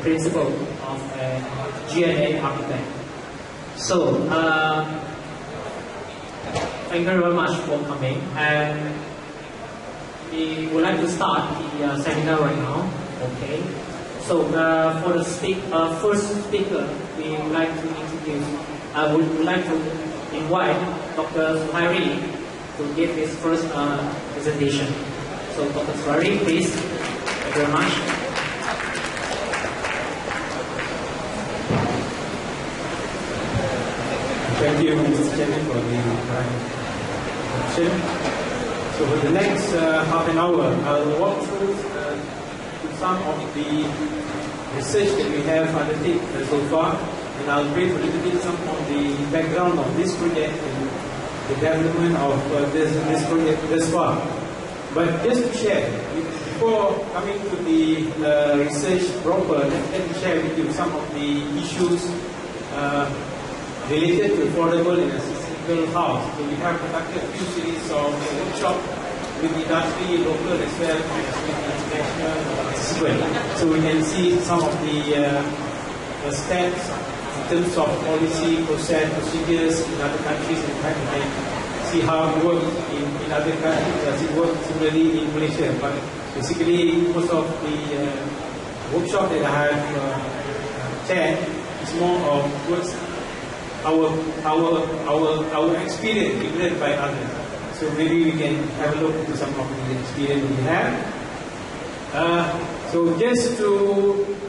principle of a GNA architect. So, thank you very much for coming, and we would like to start the seminar right now. Okay. So, for the first speaker, we would like to introduce. I would like to invite Dr. Zuhairi to give his first presentation. So, Dr. Zuhairi, please. Thank you very much. Thank you, Mr. Chairman, for the introduction. So for the next half an hour, I'll walk through some of the research that we have undertaken so far, and I'll brief a little bit some of the background of this project and the development of this project thus far. But just to share, before coming to the research proper, let me share with you some of the issues related to affordable and accessible house. So we have conducted a few series of workshops with industry, local as well as with international participants. So we can see some of the steps in terms of policy, process, procedures in other countries, and try to see how it works in other countries. Does it work similarly in Malaysia? But basically, most of the workshop that I have chaired is more of what's our experience given by others. So maybe we can have a look into some of the experience we have. So just to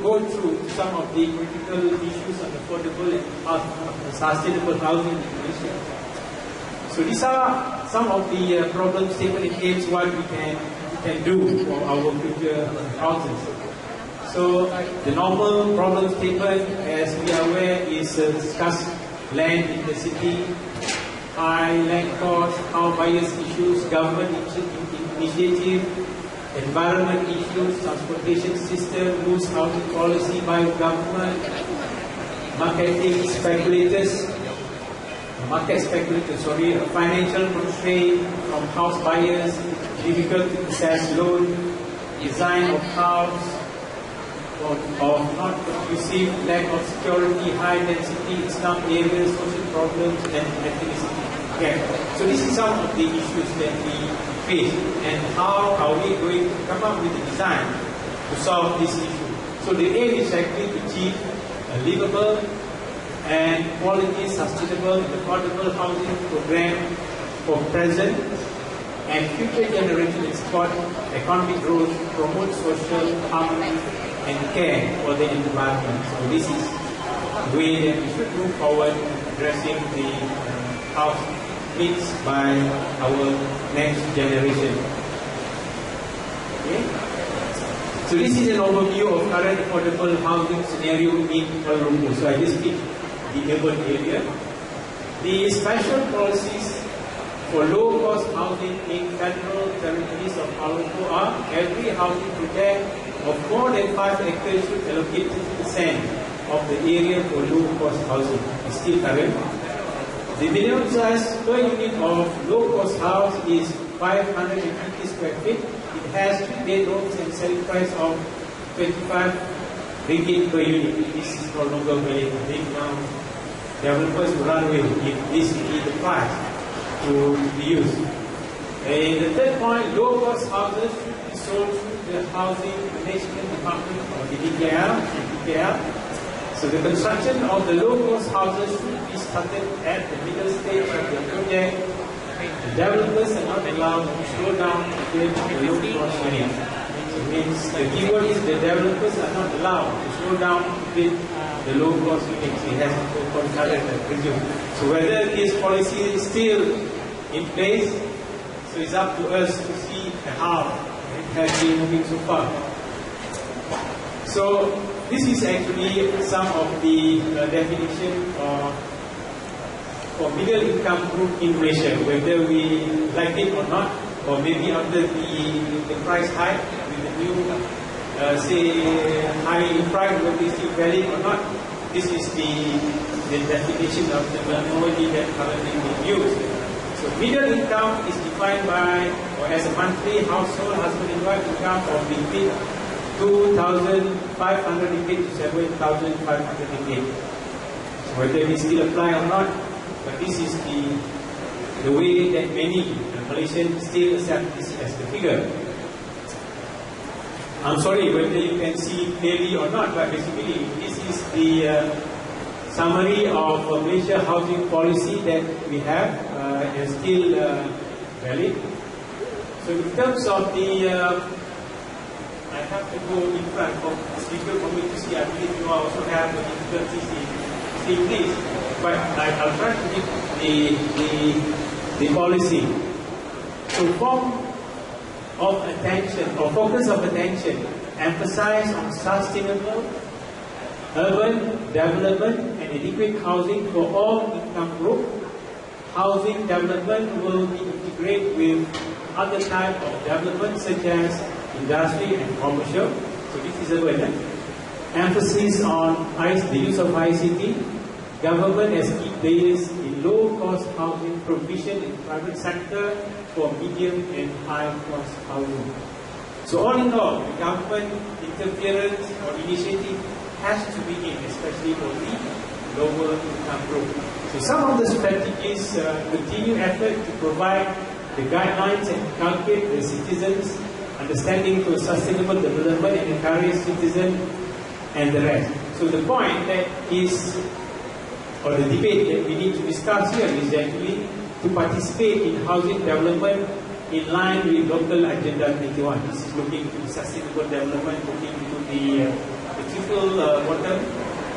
go through some of the critical issues on affordable and sustainable housing in Malaysia. So these are some of the problem statement against what we can do for our future houses. So the normal problem statement, as we are aware, is discuss land in the city, high land costs, how buyers issues, government initiative, environment issues, transportation system, loose housing policy by government, market speculators, financial constraint from house buyers, difficult to access loan, design of house, of not conducive, lack of security, high density, slum areas, social problems, and ethnicity. Okay. So this is some of the issues that we face, and how are we going to come up with a design to solve this issue. So the aim is actually to achieve a livable and quality, sustainable, and affordable housing program for present and future generations and support economic growth, promote social harmony, and care for the environment. So this is the way that we should move forward addressing the house needs by our next generation. Okay? So this is an overview of current affordable housing scenario in Kuala Lumpur. So I just picked the urban area. The special policies for low-cost housing in federal territories of Kuala Lumpur are every housing project of more than 5 acres should allocate 50% of the area for low-cost housing. It's still current. The minimum size per unit of low-cost house is 550 square feet. It has 2 bedrooms and selling price of 25 ringgit per unit. This is no longer valid. I think now developers will run away if this is the price to be used. And the third point, low-cost houses should be sold through the Housing Management Department or the DKL. So the construction of the low-cost houses should be started at the middle stage of the project. The developers are not allowed to slow down to build the low-cost area. So it means the keyword is the developers are not allowed to slow down to build the low-cost units. It has to go concurrent, I presume. So whether this policy is still in place, so it's up to us to see how it has been moving so far. So this is actually some of the definition for middle income group in Malaysia, whether we like it or not, or maybe after the price hike with the new say high price, whether it's still valid or not. This is the definition of the terminology that currently being used. So middle income is defined by or as a monthly household husband and wife income of between 2,500 ringgit to 7,500 ringgit. So whether we still apply or not, but this is the way that many Malaysians still accept this as the figure. I'm sorry whether you can see clearly or not, but basically this is the summary of Malaysia housing policy that we have and still valid. So in terms of the, I have to go in front for it's difficult for me to see. I believe you also have the difficulties in seeing this, but I'll try to give the policy. So form of attention or focus of attention emphasize on sustainable urban development and adequate housing for all income group. Housing development will be integrated with other types of development such as industry and commercial. So this is urban. Emphasis on the use of ICT. Government as key players in low-cost housing provision in private sector for medium and high-cost housing. So all in all, the government interference or initiative has to begin, especially for the lower income group. So some of the strategies continue effort to provide the guidelines and inculcate the citizens' understanding to sustainable development and encourage citizens and the rest. So the point that is, or the debate that we need to discuss here is actually to participate in housing development in line with local Agenda 21. This is looking into sustainable development, looking into the triple bottom,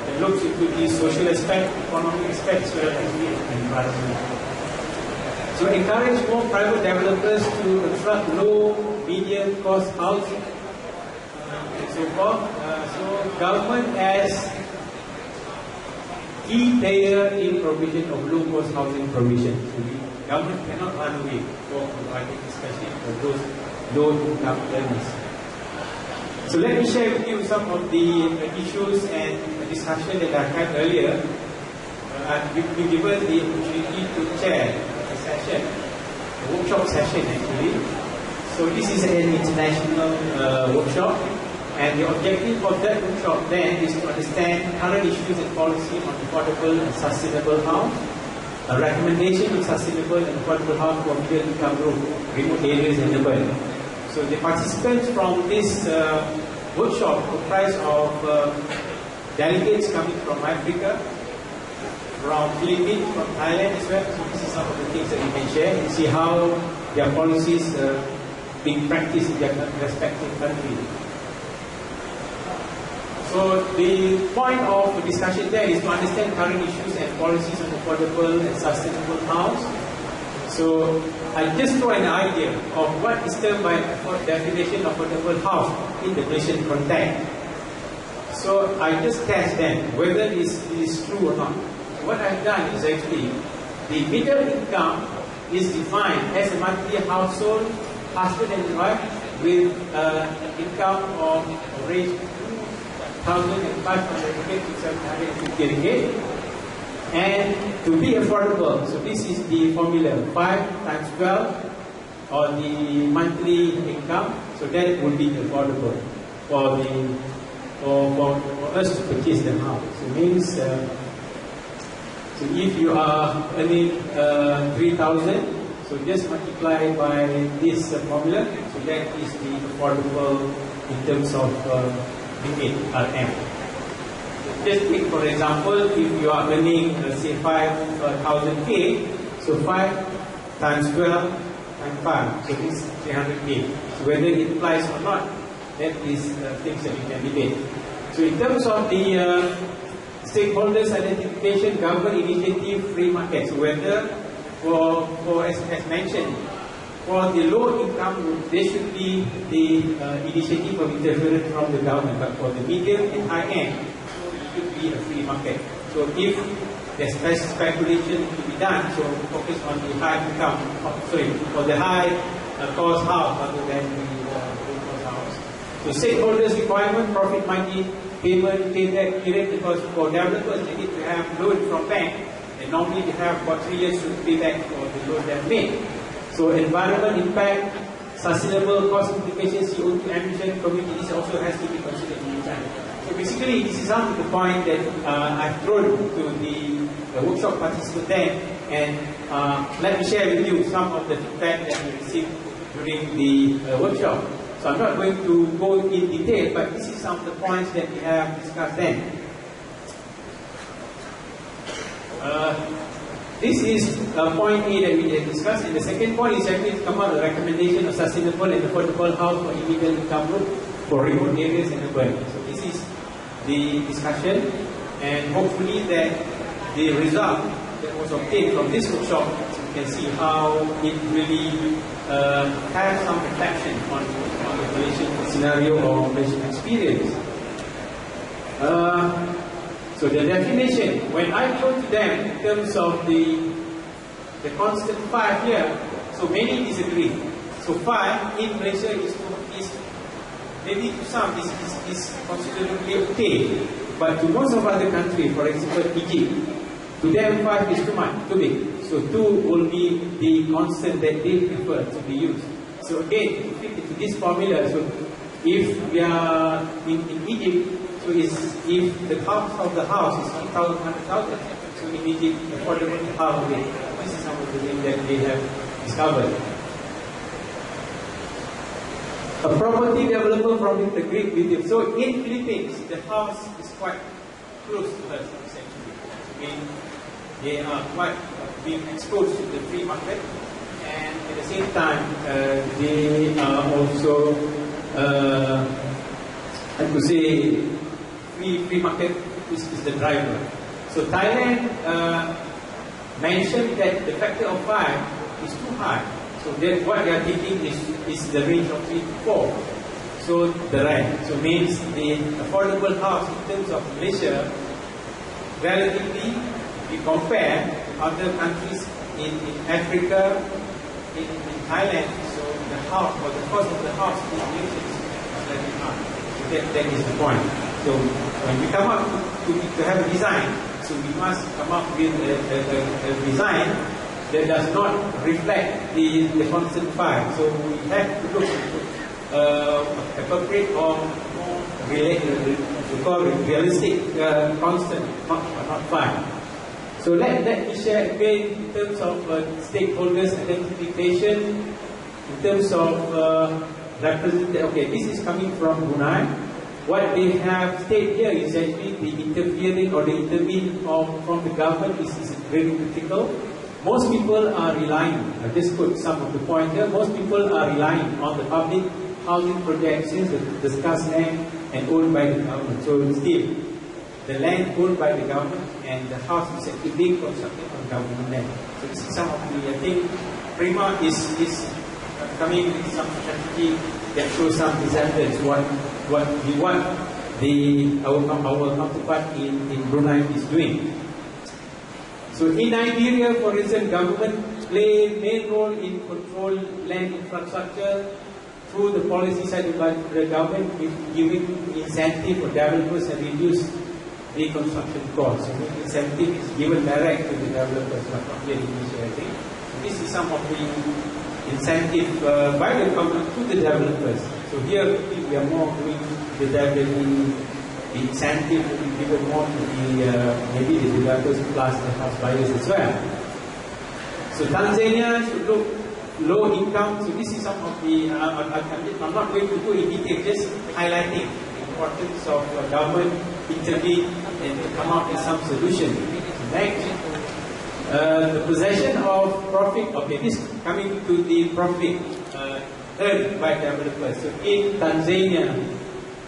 that looks into the social aspect, economic aspect, as well as the environment. So encourage more private developers to construct low, medium cost housing and so forth. So government as key player in provision of low cost housing provision. So the government cannot run away for providing, especially for those low income earners. So let me share with you some of the issues and discussion that I had earlier. We've been given the opportunity to chair a session, a workshop session actually. So this is an international workshop, and the objective of that workshop then is to understand current issues and policy on affordable and sustainable house, a recommendation on sustainable and affordable house for middle income group, remote areas and urban. So the participants from this workshop comprise of delegates coming from Africa, from Philippines, from Thailand as well. So this is some of the things that we can share and see how their policies being practiced in their respective countries. So the point of the discussion there is to understand current issues and policies on affordable and sustainable house. So I just throw an idea of what is termed by definition of affordable house in the Malaysian context. So I just test them whether it is true or not. So what I've done is actually the middle income is defined as a monthly household, husband and wife, with income of range 2,500 ringgit to 750 ringgit. And to be affordable, so this is the formula, 5 times 12 or the monthly income, so that would be affordable for us to purchase the house. So it means, so if you are earning 3,000, so just multiply by this formula, so that is the affordable in terms of ringgit RM. Just take for example, if you are earning say 5,000k, so 5 times 12 times 5, so this is 300k. So whether it applies or not, that is things that we can debate. So in terms of the stakeholders identification, government initiative, free market. So whether for as mentioned, for the low income group, there should be the initiative of interference from the government, but for the medium and high end, it should be a free market. So if there's speculation to be done, so focus on the high income, for the high cost house rather than the low cost house. So stakeholders requirement, profit margin, payment, payback period, because for developers they need to have loan from bank, and normally they have about 3 years to pay back for the loan they have made. So environment impact, sustainable cost implications, CO2 emission, communities also has to be considered in design. So basically, this is some of the point that I've thrown to the workshop participants then, and let me share with you some of the feedback that we received during the workshop. So I'm not going to go in detail, but this is some of the points that we have discussed then. This is point A that we have discussed, and the second point is actually to come out with a recommendation of sustainable and affordable house for individual income group for remote areas and urban. So this is the discussion, and hopefully that the result that was obtained from this workshop, you can see how it really has some reflection on the Malaysian scenario or Malaysian experience. So the definition, when I go to them in terms of the constant 5 here, so many disagree. So 5 in Malaysia is maybe to some is considerably okay, but to most of other countries, for example Egypt, to them 5 is too much, too big. So 2 will be the constant that they prefer to be used. So again, to fit into this formula, so if we are in Egypt, so if the cost of the house is 1,000, 100,000, so in Egypt, affordable half of it. This is some of the things that they have discovered. A property developer from the Greek video. So in Philippines, the house is quite close to us, essentially. I mean, they are quite being exposed to the free market, and at the same time, they are also, I could say, free market is the driver. So Thailand mentioned that the factor of 5 is too high. So then what they are thinking is the range of 3 to 4. So the rent. So means the affordable house in terms of Malaysia, relatively, we compare to other countries in Africa, in Thailand, so the house or the cost of the house in Malaysia is slightly high. So that is the point. So when we come up to have a design, so we must come up with a design that does not reflect the constant 5. So we have to look appropriate or more realistic constant, not 5. So let me share again in terms of stakeholders identification, in terms of representation. Okay, this is coming from Brunei. What they have stated here is actually the interfering or the intervene from the government is very critical. Most people are relying, I just put some of the points here, most people are relying on the public housing projects since discussed land and owned by the government. So still, the land owned by the government and the house is actually being constructed on government land. So this is some of the, I think, Prima is coming with some strategy that shows some resemblance what our counterpart in Brunei is doing. So in Nigeria, for instance, government play main role in control land infrastructure through the policy side of the government, with giving incentive for developers and reduce the construction costs. So the incentive is given direct to the developers, but not here in Malaysia, I think. So this is some of the incentive by the government to the developers. So here we are more doing the incentive will be given more to the maybe the developers plus the house buyers as well. So Tanzania should look low income. So this is some of the I'm not going to go in detail, just highlighting the importance of government intervene and to come up with some solution. Next, the possession of profit. Okay, this coming to the profit earned by developers. So in Tanzania,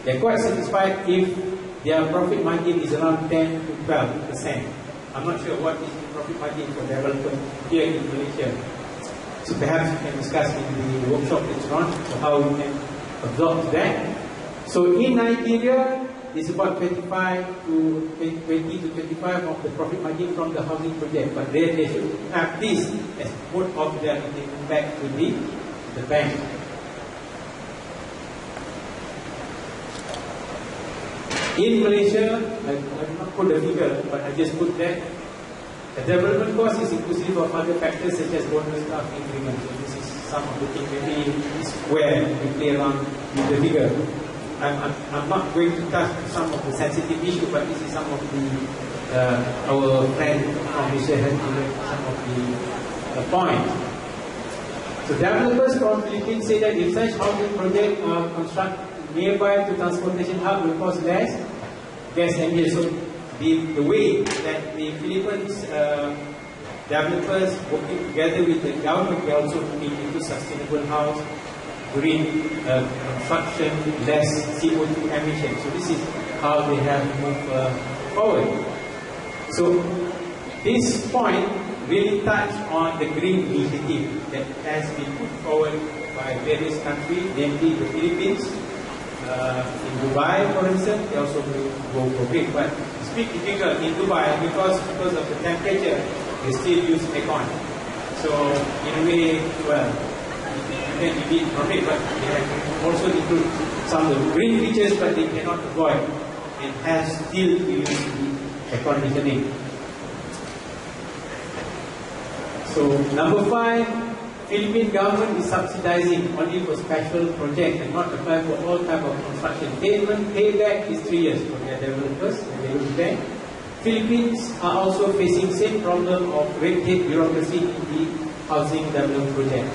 they're quite satisfied if their profit margin is around 10 to 12%. I'm not sure what is the profit margin for developers here in Malaysia. So perhaps we can discuss in the workshop later on, so how we can absorb that. So in Nigeria, it's about 20 to 25 of the profit margin from the housing project, but they should have this as both of them taken back to the bank. In Malaysia, I did not put the figure, but I just put that the development cost is inclusive of other factors such as bonus, staff increment. So this is some of the things, maybe square, we play around with the figure. I'm not going to touch some of the sensitive issue, but this is some of the our friend from Malaysia has given some of the points. So developers from Philippines say that if such housing projects are constructed nearby to transportation hub will cost less gas emissions. So the way that the Philippines developers working together with the government, they also looking into sustainable house, green construction, less CO2 emissions. So this is how they have moved forward. So this point really touch on the green initiative that has been put forward by various countries, namely the Philippines. In Dubai, for instance, they also will go for green. But it's a bit difficult in Dubai because of the temperature, they still use aircon. So in a way, well, you can be from it, but they have also include some of the green features, but they cannot avoid and has still use the air conditioning. So number 5, Philippine government is subsidizing only for special projects and not apply for all type of construction. Payback is 3 years for their developers and they will pay. Philippines are also facing same problem of red tape bureaucracy in the housing development project.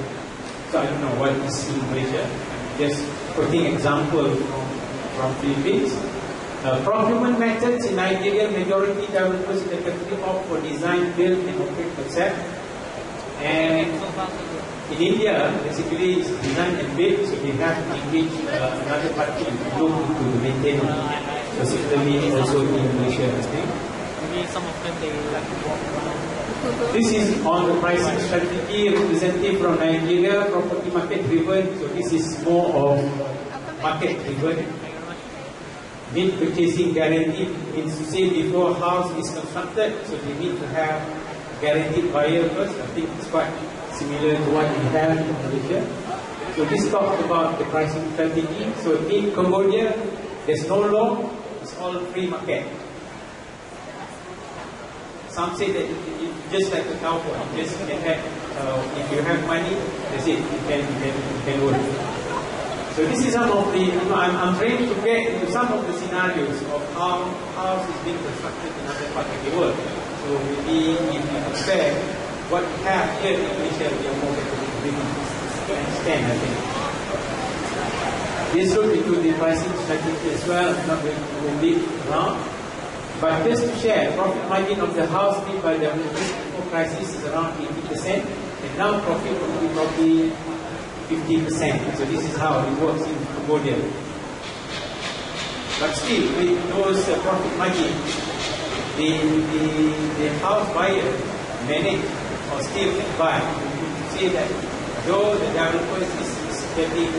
So I don't know what is in Malaysia. I'm just quoting example from Philippines. Procurement methods in Nigeria, majority developers in the country opt for design, build and operate concept. And in India, basically it's design and build, so they have to engage another party to look into the maintenance. So similarly also in Malaysia, I think. Maybe some of them they like to walk around. This is on the pricing strategy, representative from Nigeria, property market driven. So this is more of market driven. Need purchasing guarantee means to say before a house is constructed, so they need to have guaranteed buyer first. I think it's quite similar to what we have in Malaysia. So this talks about the pricing strategy. So in Cambodia, there's no law, it's all free market. Some say that it just like a cowboy, you just can have, if you have money, that's it, you can work. So this is some of the, I'm trying to get into some of the scenarios of how house is being constructed in other parts of the world. So maybe if you compare what we have here in Malaysia, we are more able to really understand, I think. This look into the pricing strategy as well, I'm not going to go deep around. But just to share, profit margin of the house made by developers before crisis is around 80%, and now profit will be probably 50%. So this is how it works in Cambodia. But still, with those profit margin, the house buyer manage or still can buy. You say that though the developer is getting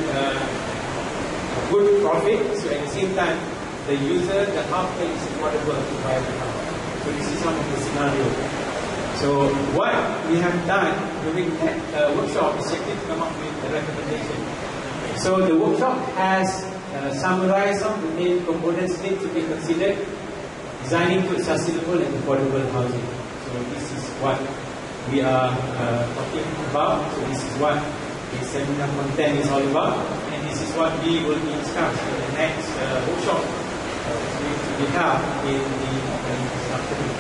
good profit, so at the same time, the user, the house buyer is affordable to buy the house. So this is some of the scenario. So what we have done during that workshop is simply to come up with a recommendation. So the workshop has summarized some of the main components need to be considered, designing to sustainable and affordable housing. So this is what we are talking about. So this is what the seminar content is all about, and this is what we will be discussing in the next workshop we have in this afternoon.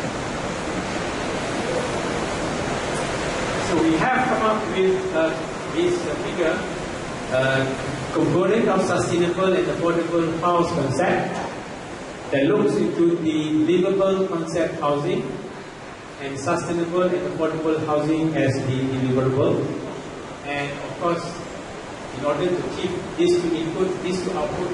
So we have come up with this figure, component of sustainable and affordable house concept that looks into the livable concept housing and sustainable and affordable housing as the deliverable. And of course, in order to achieve these two input, these two output,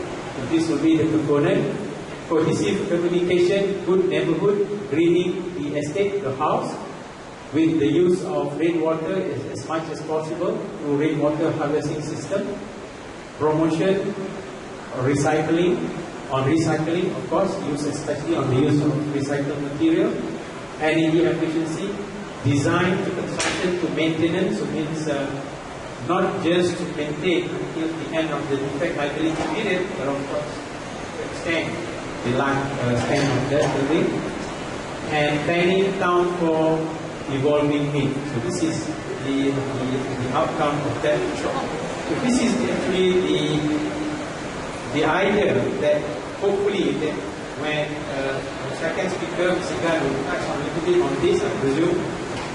this will be the component. Cohesive communication, good neighborhood, greening the estate, the house, with the use of rainwater as much as possible through rainwater harvesting system, promotion, recycling, of course, use especially on the use of recycled material, energy efficiency, design to construction to maintenance, so means not just to maintain until the end of the defect liability period, but of course to extend the lifespan of that building, and planning town for evolving need. So this is the outcome of that workshop. So this is actually the idea that hopefully that when the second speaker, Mr. Gan, will touch on a little bit on this, I presume,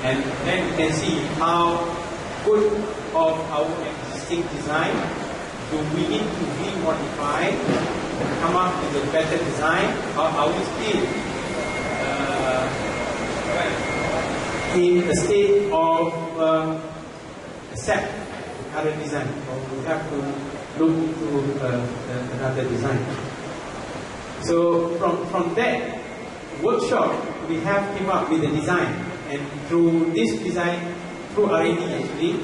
and then you can see how good of our existing design do we need to re-modify, come up with a better design, or are we still in a state of accept the current design, or we have to look into another design. So from that workshop, we have came up with a design, and through this design, through R&D actually,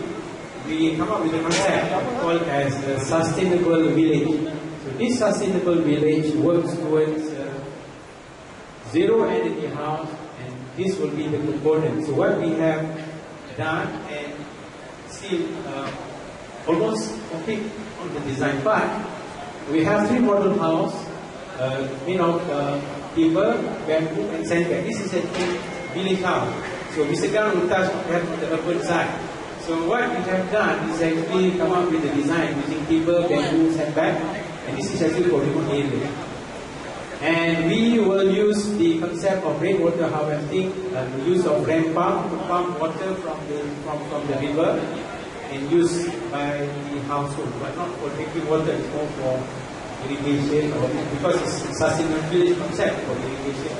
we come up with a concept called as a sustainable village. So this sustainable village works towards zero energy house, and this will be the component. So what we have done and still almost complete on the design part, we have 3 model house made of timber, bamboo and sandbag. This is a village house. So Mr. Gan will touch on the urban side. So what we have done is actually come up with a design using timber, bamboo, sandbag, and this is actually for remote area. And we will use the concept of rainwater harvesting, the use of rain pump to pump water from the river and used by the household, but not for drinking water. It's more for irrigation, or because it's a sustainable village concept for irrigation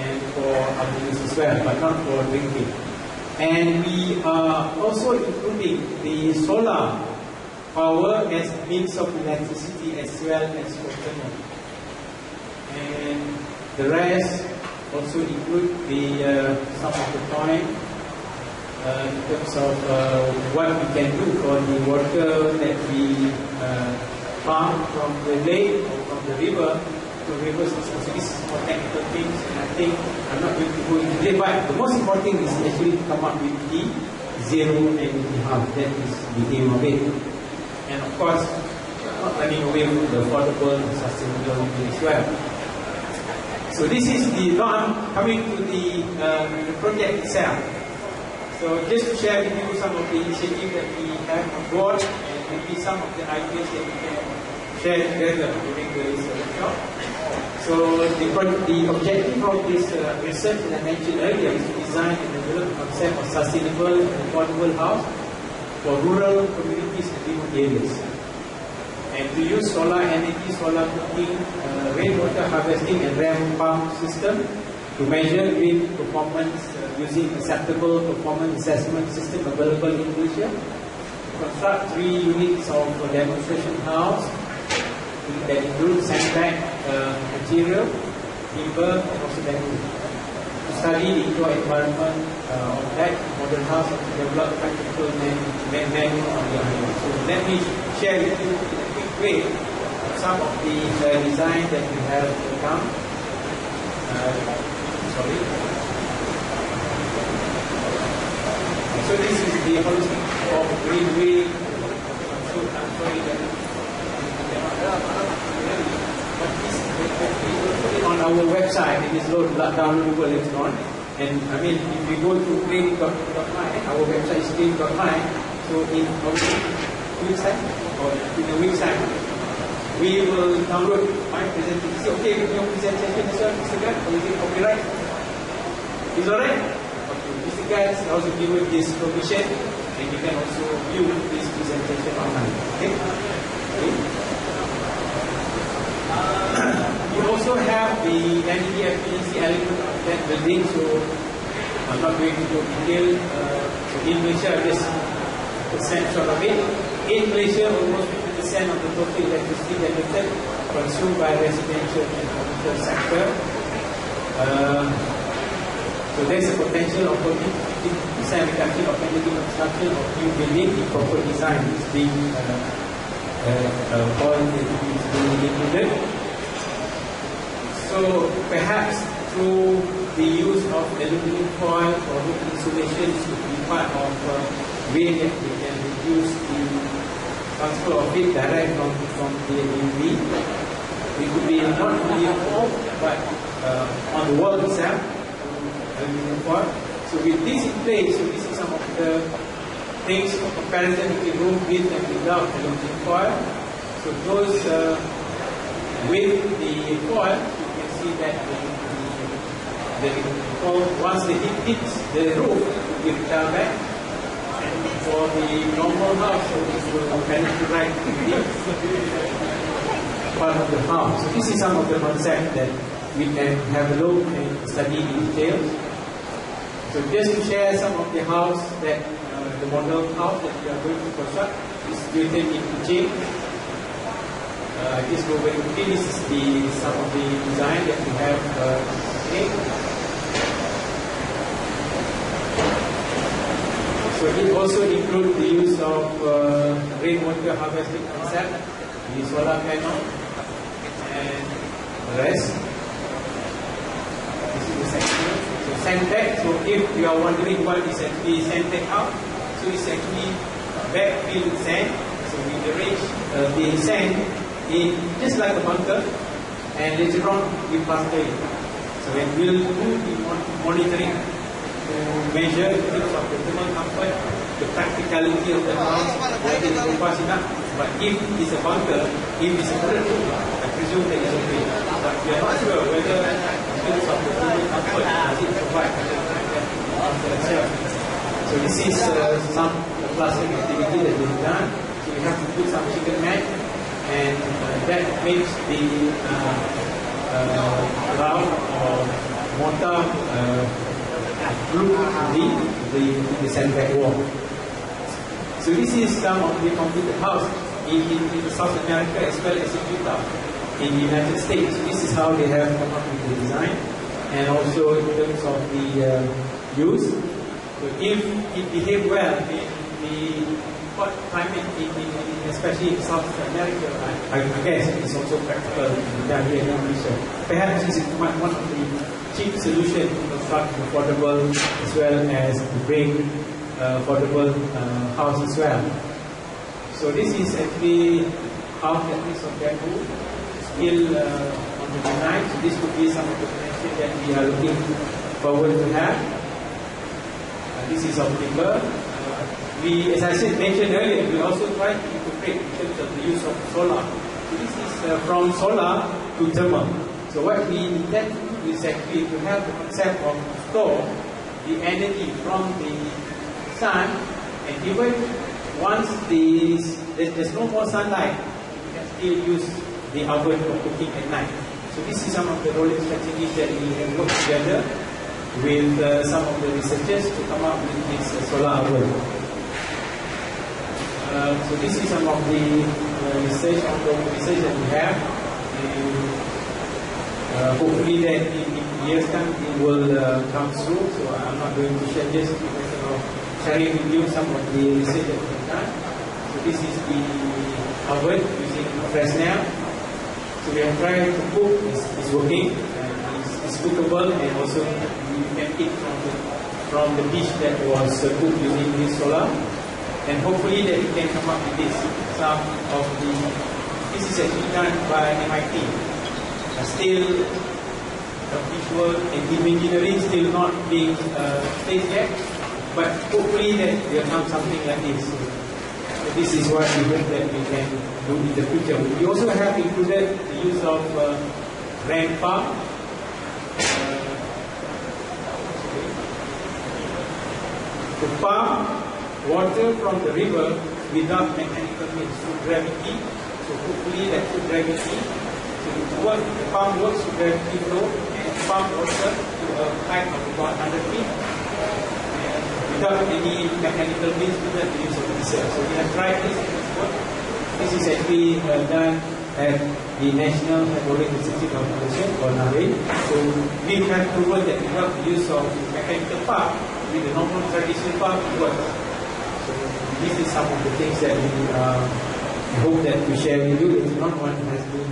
and for other use as well, but not for drinking. And we are also including the solar power as means of electricity as well as for thermal. And the rest also include the some of the point in terms of what we can do for the water that we pump from the lake or from the river to river system. So this is more technical things, and I think I'm not going to go into it, but the most important thing is actually to come up with the zero energy house. That is the aim of it. And of course, not running away from the affordable and sustainable living as well. So this is the norm coming to the project itself. So just to share with you some of the initiatives that we have on board, and maybe some of the ideas that we can share together during this workshop. So the objective of this research that I mentioned earlier is to design and develop a concept of sustainable and affordable house for rural communities and remote areas. And to use solar energy, solar cooking, rainwater harvesting and rain pump system to measure green performance using acceptable performance assessment system available in Malaysia. Construct 3 units of a demonstration house that includes sandbag material, timber and also bamboo. To study the indoor environment of that modern house and to develop practical manual on the island. So let me share with you in a quick way some of the design that we have done. So this is the holistic of greenway. So I'm sorry that but this we will put it on our website. It is downloadable later on. And I mean, if we go to green.my, our website is green.my. So in our website or in the website, we will download my presentation. Is it okay with your presentation as well, Mr. Gan? Or is it copyright? Is alright? Okay. Mr. Gan has also given this permission, and you can also view this presentation online. Okay? You also have the energy efficiency element of that building, so I'm not going to go detail. So in Malaysia, just a snapshot of it. In Malaysia, almost 50% of the total electricity generated consumed by residential and commercial sector. So there's a potential of 50% reduction of energy consumption of new building if proper design is being included. So perhaps through the use of aluminum foil or roof insulation should be part of way that we can reduce the transfer of heat direct from the UV. It could be not only at home, but on the wall itself, aluminum foil. So with this in place, so this is some of the things for comparison between roof with and without aluminum foil. So those with the foil, you can see that once the heat hits the roof, it will return back. And for the normal house, so it will penetrate the part of the house. So this is some of the concepts that we can have a look and study in detail. So just to share some of the house that the model house that we are going to construct is written in Kuching. Just go very quickly. This is some of the design that we have today. So it also includes the use of rainwater harvesting concept, the solar panel, and the rest. This is the section. So sandbag. So if you are wondering what is actually sandbag out, so it's actually backfilled sand. So we arrange the sand in just like a bunker, and later on we plaster it. So when we will do the monitoring to measure in terms of the thermal comfort, the practicality of the house, whether it is robust enough. But if it's a bunker, if it's a current room, I presume that it's okay. But we are not sure whether in terms of the thermal comfort, does it provide So this is some plastering activity that we've done. So we have to put some chicken mat, and that makes the ground or mortar glue the sandbag wall. So this is some of the completed house in South America as well as in Utah, in the United States. This is how they have come up with the design, and also in terms of the use. So if it behaves well in the hot climate, especially in South America, I guess it's also practical down here in Malaysia. Perhaps this is one of the cheap solutions to construct affordable as well as to bring affordable house as well. So this is actually house that is of bamboo, still on the design. So this could be some of the connection that we are looking forward to have. This is of timber. We, as I said, mentioned earlier, we also try to integrate in terms of the use of solar. So this is from solar to thermal. So what we intend to do is actually to have the concept of store the energy from the sun, and even once there's no more sunlight, we can still use the oven for cooking at night. So this is some of the rolling strategies that we have worked together with some of the researchers to come up with this solar oven. So this is some of the research that we have, and hopefully that in years time it will come through. So I'm not going to share just because of sharing with you some of the research that we've done. So this is the oven using Fresnel. So we have tried to cook, it's working, it's cookable, and also you can eat from the dish that was cooked using this solar. And hopefully that we can come up with this. This is actually done by MIT. Still visual and engineering still not being staged yet, but hopefully that will come something like this. So this is what we hope that we can do in the future. We also have included the use of rain pump. To pump water from the river without mechanical means, through gravity. So hopefully that through gravity, so the pump works through gravity flow and pump water to a height of about 100 feet, and without any mechanical means, without the use of diesel. So we have tried this in this work. This is actually done at the National Hydraulic Institute of Malaysia, or NARIN. So we have proven that without the use of mechanical pump, with the normal traditional pump, it works. So this is some of the things that we hope that we share with you. It's not one has been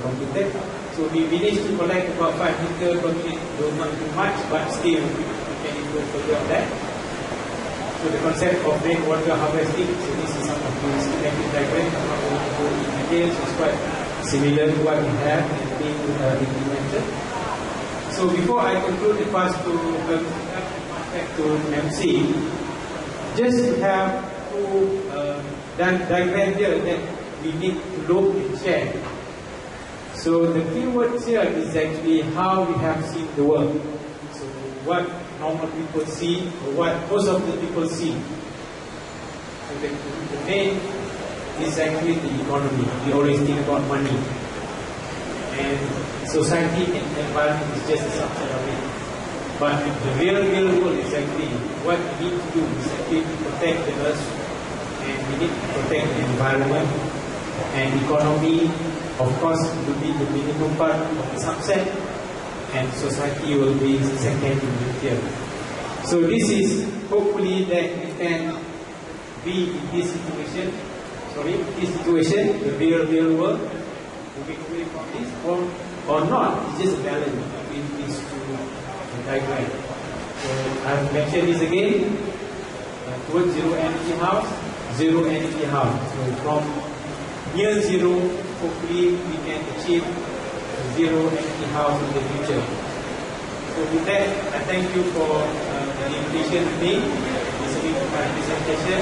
completed. So we managed to collect about 5 meters per minute, though not too much, but still we can improve further on that. So the concept of rainwater harvesting, so this is some of the schematic diagram. I'm not going to go in details, it's quite similar to what we have and being implemented. So before I conclude the pass to back to MC, just have two diagram here that we need to look and share. So the keywords here is actually how we have seen the world. So what normal people see, or what most of the people see. So the main is actually the economy. We always think about money. And society and environment is just a subset of it. But the real world is actually what we need to do is actually to protect the earth, and we need to protect the environment. And economy, of course, will be the minimum part of the subset, and society will be second in here. So this is hopefully that we can be in this situation. The real world, moving away from this, or not. It's just a balance between these two diagrams. So I've mentioned this again. Towards zero energy house, zero energy house. So from near zero, hopefully we can achieve zero energy house in the future. So with that, I thank you for the invitation to me, listening to my presentation.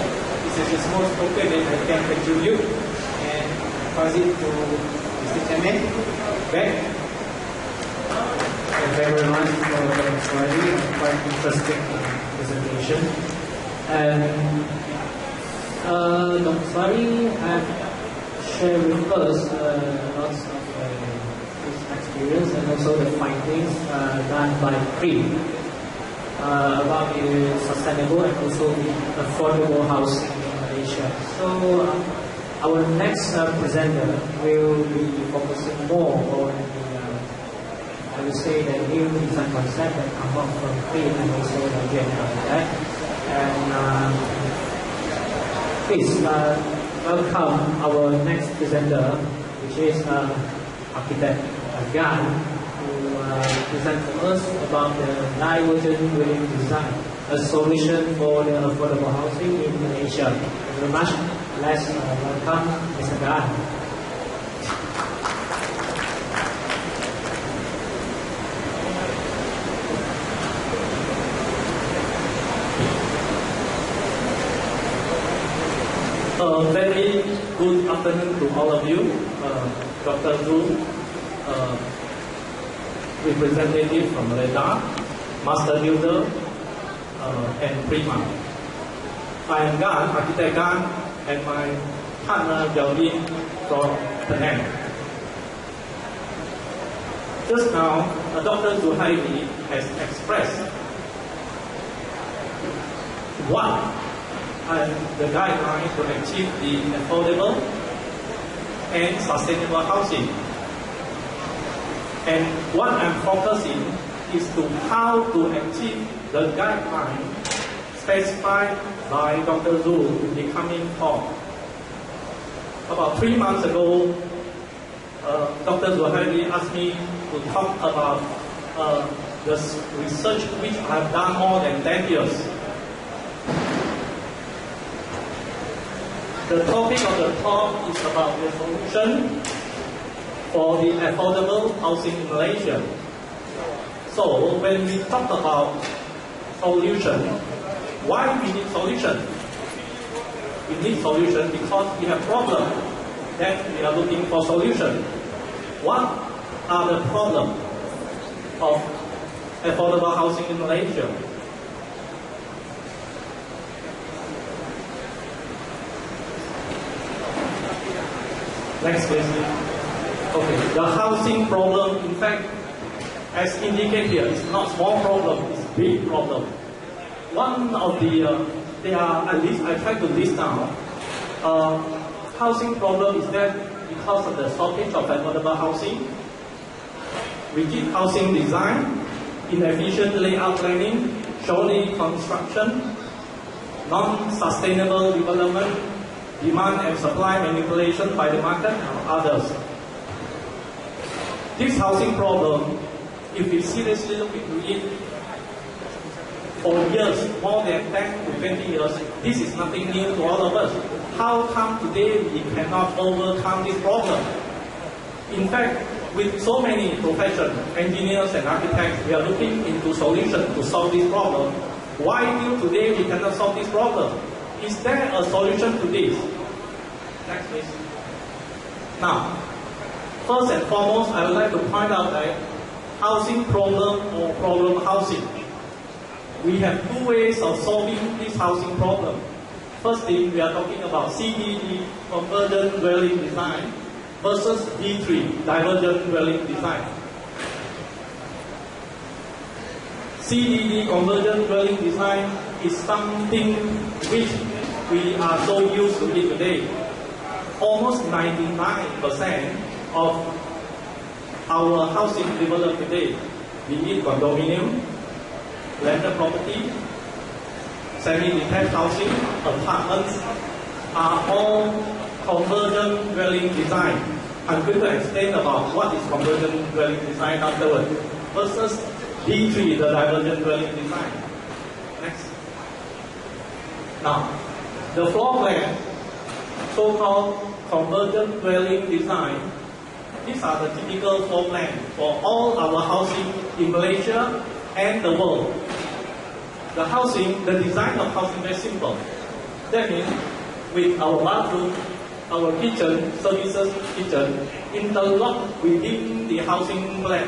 This is a small spoken that I can contribute, and pass it to Mr. Chairman. Beng. Thank you very much for Zuhairi, quite interesting presentation. And Dr. Zuhairi have shared with us lots of his experience and also the findings done by PRI about the sustainable and also the affordable housing in Malaysia. So our next presenter will be focusing more on the, I would say, the new design concept that come up from PRI and also the agenda of that. And please welcome our next presenter, which is architect Gan, who present to us about the Divergent building design, a solution for the affordable housing in Malaysia. Thank you very much. Let's welcome Mr. Gan. Very good afternoon to all of you. Dr. Zhu, representative from Malaysia, Master Builder, and Prima. I am Gan, Architect Gan, and my partner Gelvin from Penang. Just now, Dr. Zuhairi has expressed what and the guidelines to achieve the affordable and sustainable housing. And what I'm focusing is to how to achieve the guideline specified by Dr. Zhu in the coming talk. About 3 months ago, Dr. Zuhairi asked me to talk about the research which I've done more than 10 years. The topic of the talk is about the solution for the affordable housing in Malaysia. So when we talk about solution, why we need solution? We need solution because we have problem that we are looking for solution. What are the problems of affordable housing in Malaysia? Next please. Okay, the housing problem, in fact, as indicated here, is not small problem, it's big problem. One of the, there are, at least I try to list down, housing problem is that because of the shortage of affordable housing, rigid housing design, inefficient layout planning, shoddy construction, non-sustainable development, demand and supply manipulation by the market, and others. This housing problem, if we seriously look into it for years, more than 10 to 20 years, this is nothing new to all of us. How come today we cannot overcome this problem? In fact, with so many professions, engineers and architects, we are looking into solutions to solve this problem. Why till today we cannot solve this problem? Is there a solution to this? Next please. Now, first and foremost, I would like to point out that housing problem or problem housing. We have two ways of solving this housing problem. Firstly, we are talking about CDD, convergent dwelling design, versus D3, divergent dwelling design. CDD, convergent dwelling design, is something which we are so used to it today. Almost 99% of our housing developed today, be it condominium, landed property, semi-detached housing, apartments, are all convergent dwelling design. I'm going to explain about what is convergent dwelling design afterward. Versus D3, the divergent dwelling design. Next. Now, the floor plan, so-called convergent dwelling design, these are the typical floor plan for all our housing in Malaysia and the world. The housing, the design of housing is very simple. That means with our bathroom, our kitchen, services kitchen, interlocked within the housing plan.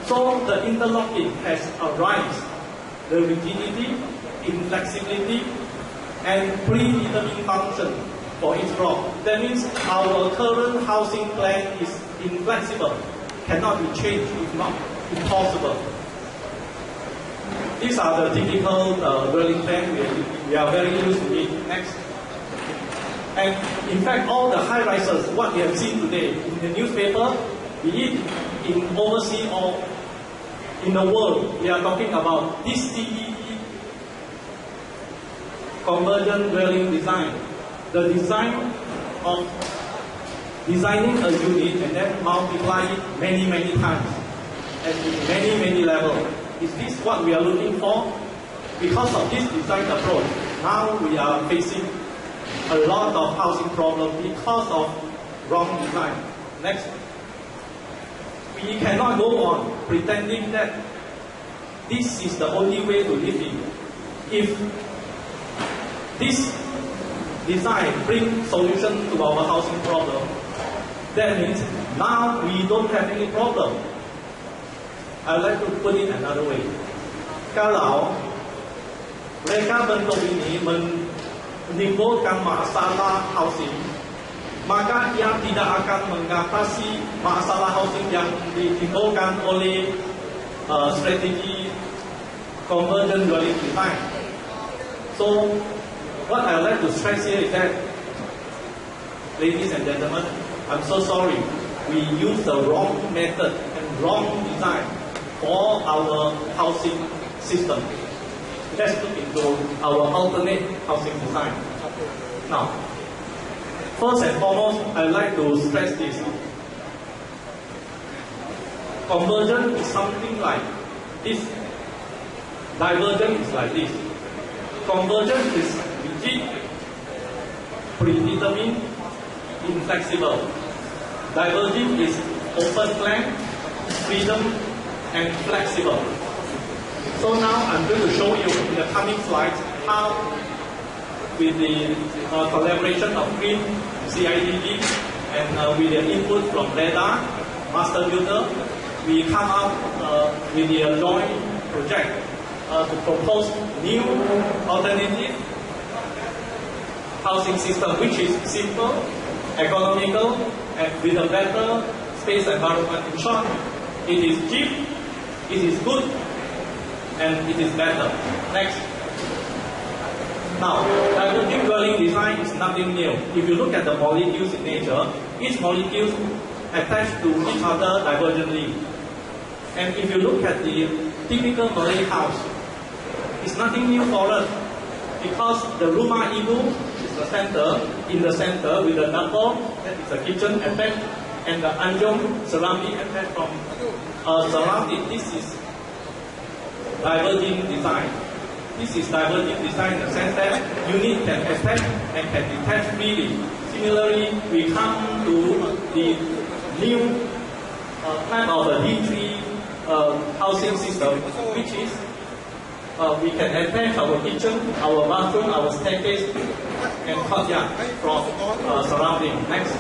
So the interlocking has arise the rigidity, inflexibility, and predetermined function for each block. That means our current housing plan is inflexible, cannot be changed, if not impossible. These are the typical dwelling plan we are very used to it. Next. And in fact, all the high rises, what we have seen today in the newspaper, be it in overseas or in the world, we are talking about this CDD, convergent dwelling design. The design of designing a unit and then multiply it many times at many levels. Is this what we are looking for? Because of this design approach, now we are facing a lot of housing problems because of wrong design. Next. We cannot go on pretending that this is the only way to live in. If this design brings solution to our housing problem, that means now we don't have any problem. I'd like to put it another way. Kalau mereka bentuk ini menimbulkan masalah housing, maka ia tidak akan mengatasi masalah housing yang ditimbulkan oleh strategi convergent dwelling design. So, what I like to stress here is that, ladies and gentlemen, I'm so sorry, we use the wrong method and wrong design for our housing system. Let's look into our alternate housing design. Now, first and foremost, I'd like to stress this. Convergent is something like this. Divergent is like this. Convergent is rigid, predetermined, inflexible. Divergent is open plan, freedom, and flexible. So now I'm going to show you in the coming slides how, with the collaboration of GREEN, CIDD, and with the input from radar, master builder, we come up with the joint project to propose new alternative housing system which is simple, economical, and with a better space environment. In short, it is cheap, it is good, and it is better. Next. Now, divergent dwelling design is nothing new. If you look at the molecules in nature, each molecule attached to each other divergently. And if you look at the typical Malay house, it's nothing new for us because the rumah ibu is the center, in the center with the dapur, that is the kitchen attached, and the anjung ceramic attached from ceramic. This is divergent design. This is divergent design in the sense that unit can attach and can detach freely. Similarly, we come to the new type of a D3 housing system, which is we can attach our kitchen, our bathroom, our staircase, and courtyard from surrounding. Next.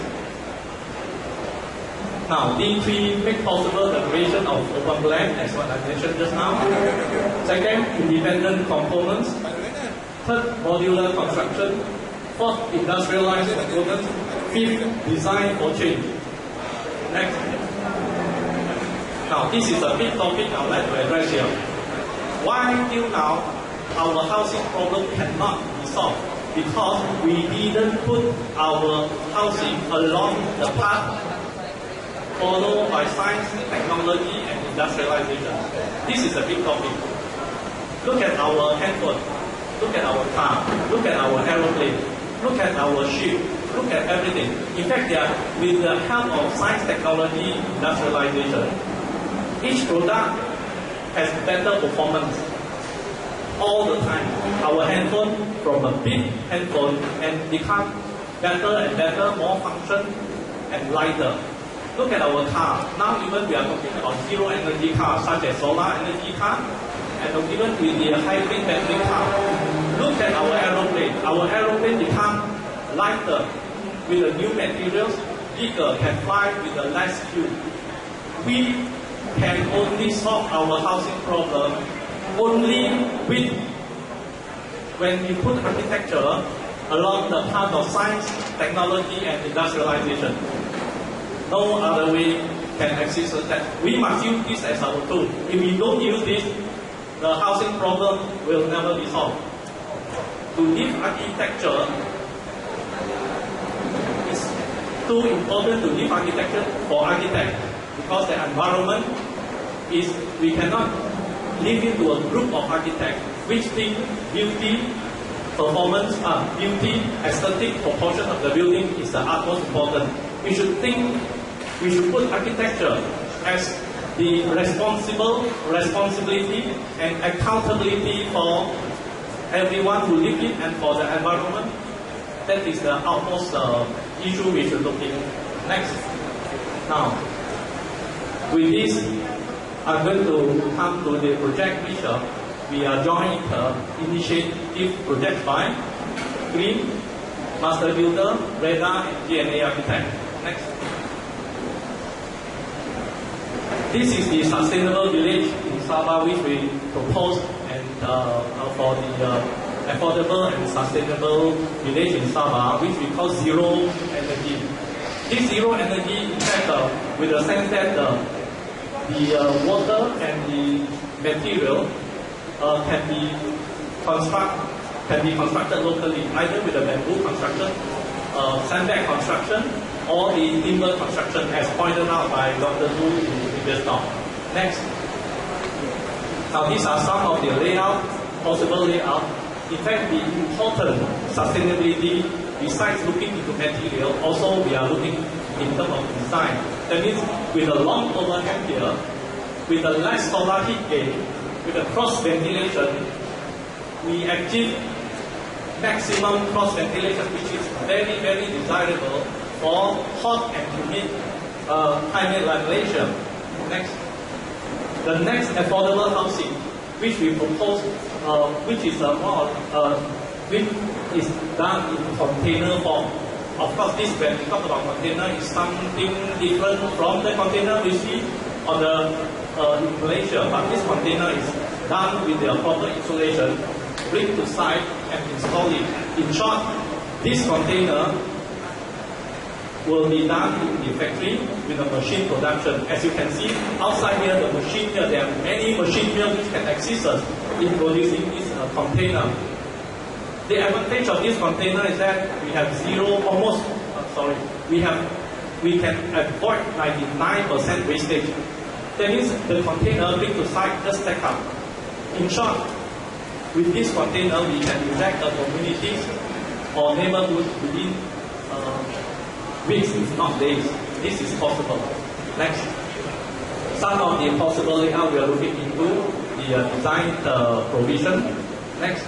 Now, D3 make possible the creation of open plan, as what I mentioned just now. Second, independent components. Third, modular construction. Fourth, industrialized components. Fifth, design for change. Next. Now, this is a big topic I would like to address here. Why till now our housing problem cannot be solved? Because we didn't put our housing along the path followed by science, technology, and industrialization. This is a big topic. Look at our handphone, look at our car, look at our aeroplane, look at our ship, look at everything. In fact, with the help of science, technology, industrialization, each product has better performance all the time. Our handphone, from a big handphone, and become better and better, more function and lighter. Look at our car. Now even we are talking about zero energy cars, such as solar energy car, and even with the hybrid battery car. Look at our aeroplane. Our aeroplane become lighter with the new materials, bigger, can fly with the less fuel. We can only solve our housing problem only when we put architecture along the path of science, technology, and industrialization. No other way can exist that. We must use this as our tool. If we don't use this, the housing problem will never be solved. To give architecture, it's too important to give architecture for architects, because the environment is, we cannot live into a group of architects which think beauty, performance, beauty, aesthetic proportion of the building is the utmost important. We should put architecture as the responsibility and accountability for everyone who live in and for the environment. That is the utmost issue we should look in. Next. Now, with this, I'm going to come to the project which we are joint initiative project by Green, Master Builder, Reda, and G&A Architect. Next. This is the sustainable village in Sabah which we proposed, and for the affordable and sustainable village in Sabah, which we call zero energy. This zero energy, in fact, with the sense that the water and the material can be constructed locally, either with a bamboo construction, sandbag construction, or the timber construction, as pointed out by Dr. Lu in the previous talk. Next. Now these are some of the possible layout. In fact, the important sustainability, besides looking into material, also we are looking in terms of design. That means with a long overhang here, with a less solar heat gain, with a cross ventilation, we achieve maximum cross ventilation, which is very, very desirable for hot and humid climate like Malaysia. Next. The next affordable housing, which we propose, which is which is done in container form. Of course, this, when we talk about container, is something different from the container we see on the in Malaysia. But this container is done with the proper insulation, bring to site and install it. In short, this container will be done in the factory with a machine production. As you can see outside here, the machine here, there are many machines here which can assist us in producing this container. The advantage of this container is that we have we can avoid 99% wastage. That means the container bring to site just stack up. In short, with this container we can inject the communities or neighborhoods within weeks, if not days. This is possible. Next. Some of the possible layout we are looking into the design provision. Next.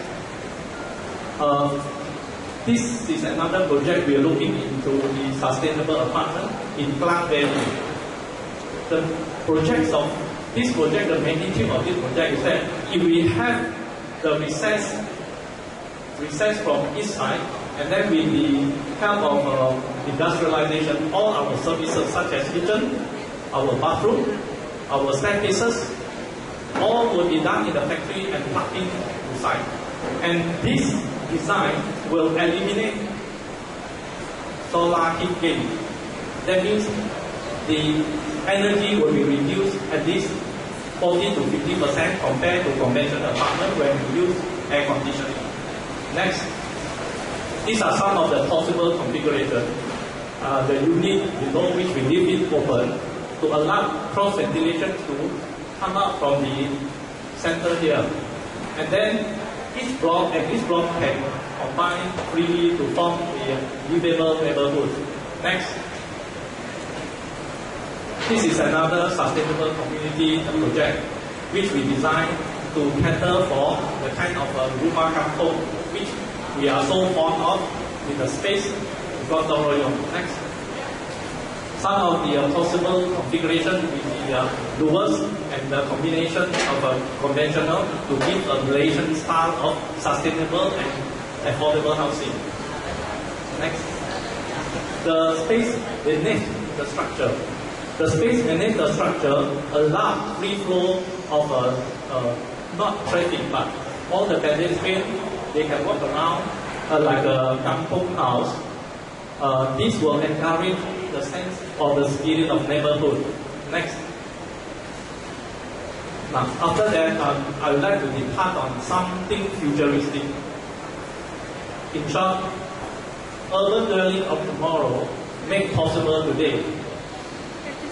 This is another project we are looking into, the sustainable apartment in Klang Valley. The magnitude of this project is that if we have the recess from each side, and then with the help of industrialization, all our services such as kitchen, our bathroom, our staircases, all will be done in the factory and plugged in to site. And this design will eliminate solar heat gain. That means the energy will be reduced at least 40 to 50% compared to conventional apartment when we use air conditioning. Next, these are some of the possible configurations. The unit below which we leave it open to allow cross ventilation to come out from the center here. And then each block and each block can combine freely to form a livable neighborhood. Next. This is another sustainable community project which we designed to cater for the kind of rumah kampung which we are so fond of with the space gotong royong. Next. Some of the possible configuration with the doors and the combination of conventional to give a Malaysian style of sustainable and affordable housing. Next. The space beneath the structure. The space beneath the structure allows free flow of not traffic but all the pedestrians, they can walk around like a kampung house. This will encourage the sense of the spirit of neighborhood. Next. Now, after that, I would like to depart on something futuristic. In short, urban dwelling of tomorrow made possible today.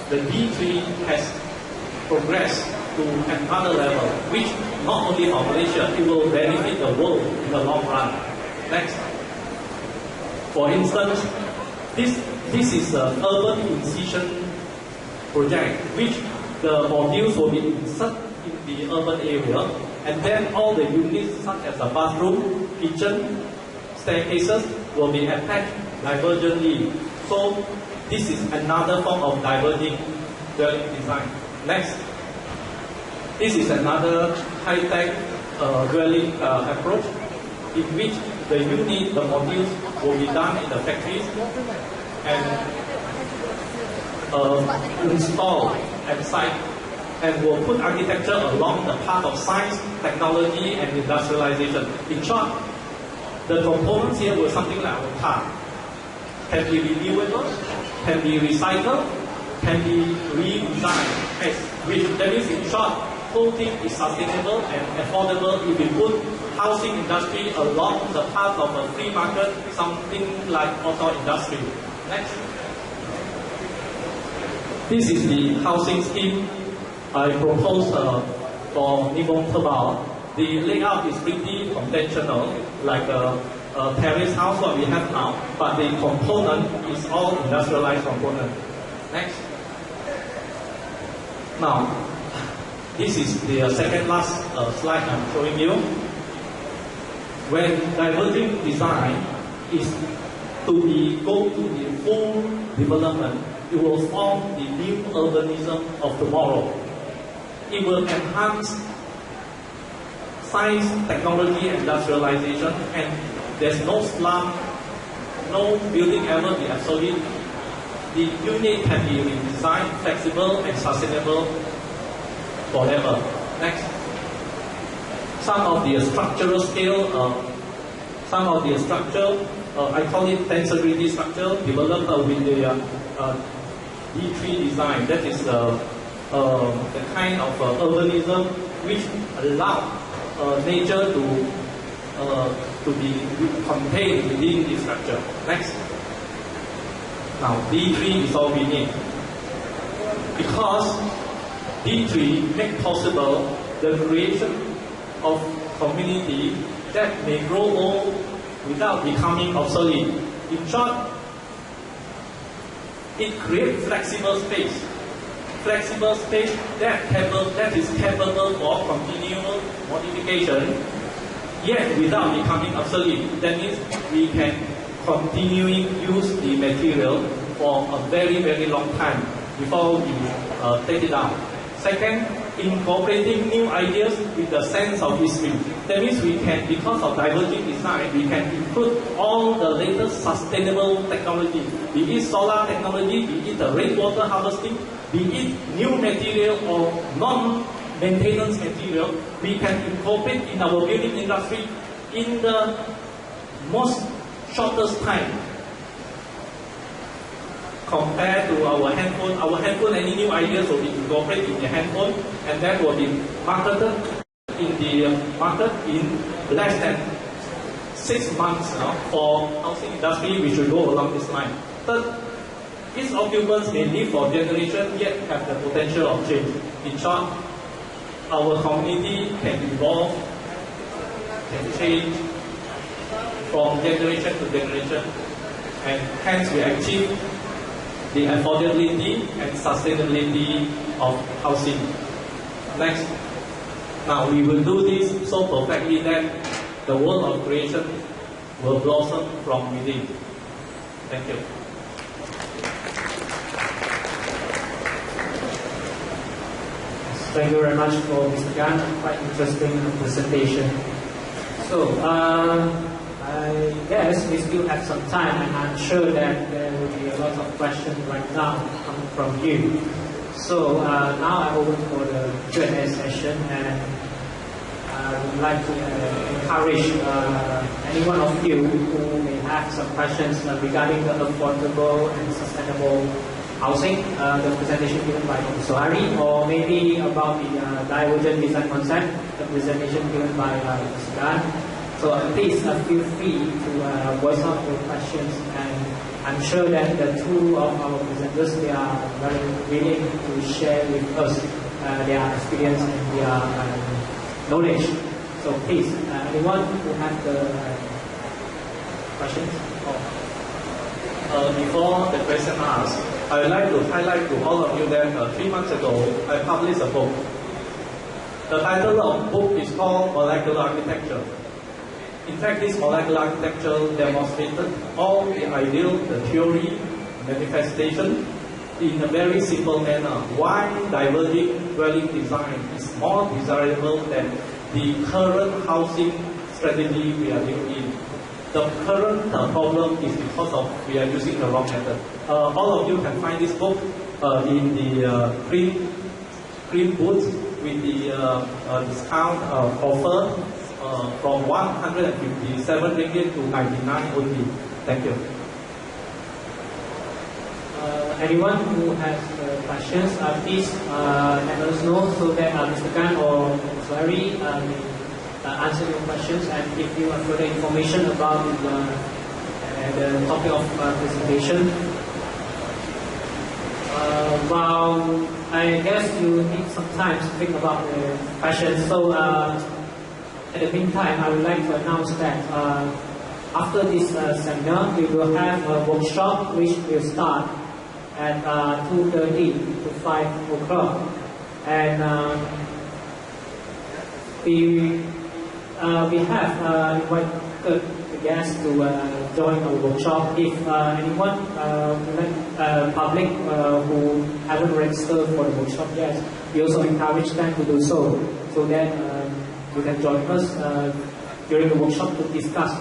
The D3 has progressed to another level, which not only for Malaysia, it will benefit the world in the long run. Next. For instance, this is an urban incision project, which the modules will be inserted in the urban area, and then all the units such as the bathroom, kitchen, staircases will be attached divergently. So this is another form of diverging dwelling design. Next. This is another high-tech dwelling approach in which the unit, the modules will be done in the factories and installed at site and will put architecture along the path of science, technology and industrialization. In short, the components here were something like our car. Can be renewable, can be recycled, can be redesigned. That means in short, whole thing is sustainable and affordable if we put housing industry along the path of a free market, something like auto industry. Next. This is the housing scheme I proposed for Nibong Tebao. The layout is pretty conventional, like a terrace house what we have now, but the component is all industrialized component. Next. Now, this is the second last slide I'm showing you. When diverging design is to go to the full development, it will form the new urbanism of tomorrow. It will enhance science, technology, and industrialization, and there's no slum, no building ever be obsolete. The unit can be redesigned, flexible, and sustainable forever. Next. Some of the structural scale, I call it tensor structure, developed with the D3 design. That is the kind of urbanism which allow nature to be contained within the structure. Next. Now, D3 is all we need. Because D3 make possible the creation of community that may grow old without becoming obsolete. In short, it creates flexible space. Flexible space that is capable of continual modification, yet without becoming obsolete. That means we can continuing use the material for a very, very long time before we take it down. Second, incorporating new ideas with the sense of history. That means we can, because of divergent design, we can include all the latest sustainable technology, be it solar technology, be it the rainwater harvesting, be it new material or non-maintenance material. We can incorporate in our building industry in the most shortest time compared to our handphone. Our handphone, any new ideas will be incorporated in the handphone, and that will be marketed in the market in less than 6 months for housing industry. We should go along this line. Third, its occupants may live for generations yet have the potential of change. In short, our community can evolve, can change from generation to generation, and hence we achieve the affordability and sustainability of housing. Next. Now we will do this so perfectly that the world of creation will blossom from within. Thank you. Thank you very much for Mr. Gan. Quite interesting presentation. So, I guess we still have some time, and I'm sure that there will be a lot of questions right now coming from you. So now I open for the Q&A session, and I would like to encourage any one of you who may have some questions regarding the affordable and sustainable housing, the presentation given by Dr. Zuhairi, or maybe about the divergent design concept, the presentation given by Mr. Gan. So please feel free to voice out your questions, and I'm sure that the two of our presenters, they are very willing to share with us their experience and their knowledge. So please, anyone who have the questions? Before the question asked, I would like to highlight to all of you that 3 months ago, I published a book. The title of the book is called Molecular Architecture. In fact, this molecular architecture demonstrated all the ideal, the theory, manifestation in a very simple manner. Why diverging dwelling design is more desirable than the current housing strategy we are living in. The current problem is because of we are using the wrong method. All of you can find this book in the print booth with the discount offer. From 157 ringgit to 99 only. Thank you. Anyone who has questions, please let us know so that Mr. Gan or Mr. Zuhairi may answer your questions and give you further information about the topic of presentation. Well, I guess you need some time to think about the questions. So. At the meantime, I would like to announce that after this seminar, we will have a workshop which will start at 2:30 to 5 o'clock. And we have invited the guests to join our workshop. If anyone public who haven't registered for the workshop yet, we also encourage them to do so that you can join us during the workshop to discuss